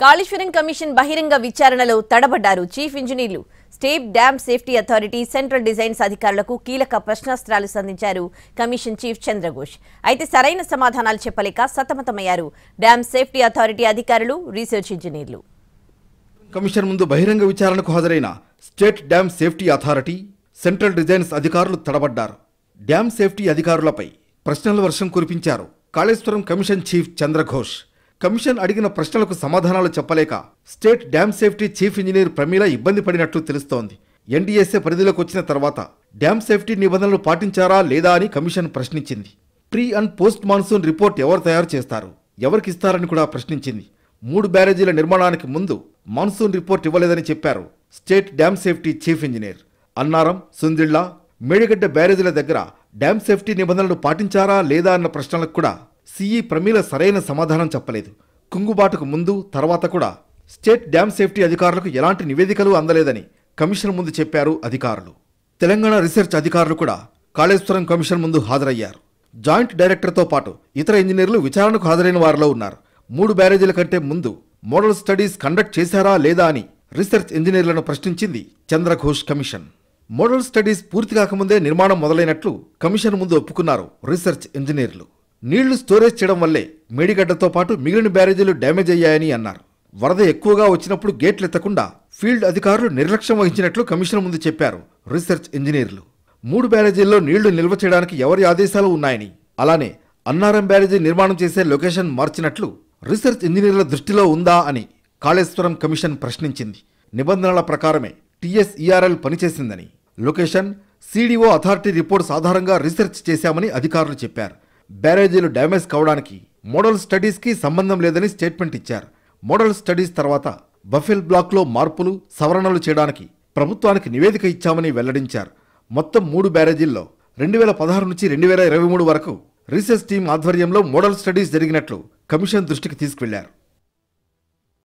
Kaleshwaram commission బహిరంగ విచారణలో తడబడ్డారు chief ఇంజనీర్లు. State dam safety authority, central designs అధికారులకు కీలక ప్రశ్నాస్త్రాలు సంధించారు కమిషన్ చీఫ్ చంద్రఘోష్. అయితే సరైన సమాధానాలు చెప్పలేక సతమతమయ్యారు డ్యామ్ సేఫ్టీ అథారిటీ అధికారులు, రీసెర్చ్ ఇంజనీర్లు. కమిషన్ ముందు బహిరంగ విచారణకు హాజరైన state dam safety authority, central designs అధికారులు తడబడ్డారు. డ్యామ్ సేఫ్టీ అధికారులపై ప్రశ్నల వర్షం కురిపించారు Kaleshwaram commission chief Chandra Ghose. Commission అడిగిన ప్రశ్నలకు సమాధానాలు చెప్పలేక state dam safety chief engineer Pramila ఇబ్బంది పడినట్లు తెలుస్తోంది. ఎన్డీఎస్ఏ పరిధిలోకి వచ్చిన తర్వాత డ్యామ్ సేఫ్టీ నిబంధనలు పాటించారా లేదా అని కమిషన్ ప్రశ్నించింది. Pre and post monsoon report ఎవరు తయారు చేస్తారు, ఎవరికిస్తారని కూడా ప్రశ్నించింది. 3 బ్యారేజీల నిర్మాణానికి ముందు మాన్సూన్ రిపోర్ట్ ఇవ్వలేదని చెప్పారు state dam safety chief engineer. Annaram, Sundilla, Medigadda బ్యారేజీల దగ్గర డ్యామ్ సేఫ్టీ నిబంధనలు పాటించారా లేదా అన్న ప్రశ్నలకు కూడా సీఈ ప్రమీల సరైన సమాధానం చెప్పలేదు. కుంగుబాటుకు ముందు తర్వాత కూడా స్టేట్ డ్యామ్ సేఫ్టీ అధికారులకు ఎలాంటి నివేదికలు అందలేదని కమిషన్ ముందు చెప్పారు అధికారులు. తెలంగాణ రీసెర్చ్ అధికారులు కూడా కాళేశ్వరం కమిషన్ ముందు హాజరయ్యారు. జాయింట్ డైరెక్టర్తో పాటు ఇతర ఇంజనీర్లు విచారణకు హాజరైన వారిలో ఉన్నారు. 3 బ్యారేజీల కంటే ముందు మోడల్ స్టడీస్ కండక్ట్ చేశారా లేదా అని రీసెర్చ్ ఇంజనీర్లను ప్రశ్నించింది చంద్రఘోష్ కమిషన్. మోడల్ స్టడీస్ పూర్తి కాకముందే నిర్మాణం మొదలైనట్లు కమిషన్ ముందు ఒప్పుకున్నారు రీసెర్చ్ ఇంజనీర్లు. నీళ్లు స్టోరేజ్ చేయడం వల్లే మేడిగడ్డతో పాటు మిగిలిన బ్యారేజీలు డ్యామేజ్ అయ్యాయని అన్నారు. వరద ఎక్కువగా వచ్చినప్పుడు గేట్లు ఎత్తకుండా ఫీల్డ్ అధికారులు నిర్లక్ష్యం వహించినట్లు కమిషన్ ముందు చెప్పారు రీసెర్చ్ ఇంజనీర్లు. 3 బ్యారేజీల్లో నీళ్లు నిల్వ చేయడానికి ఎవరి ఆదేశాలు ఉన్నాయని, అలానే అన్నారం బ్యారేజీ నిర్మాణం చేసే లొకేషన్ మార్చినట్లు రీసెర్చ్ ఇంజనీర్ల దృష్టిలో ఉందా అని కాళేశ్వరం కమిషన్ ప్రశ్నించింది. నిబంధనల ప్రకారమే టీఎస్ఈఆర్ఎల్ పనిచేసిందని, లొకేషన్, సీడీఓ అథారిటీ రిపోర్ట్స్ ఆధారంగా రీసెర్చ్ చేశామని అధికారులు చెప్పారు. బ్యారేజీలు డ్యామేజ్ కావడానికి మోడల్ స్టడీస్కి సంబంధం లేదని స్టేట్మెంట్ ఇచ్చారు. మోడల్ స్టడీస్ తర్వాత బఫెల్ బ్లాక్లో మార్పులు, సవరణలు చేయడానికి ప్రభుత్వానికి నివేదిక ఇచ్చామని వెల్లడించారు. మొత్తం 3 బ్యారేజీల్లో 2016 నుంచి 2023 వరకు రీసెర్చ్ టీం ఆధ్వర్యంలో మోడల్ స్టడీస్ జరిగినట్లు కమిషన్ దృష్టికి తీసుకువెళ్లారు.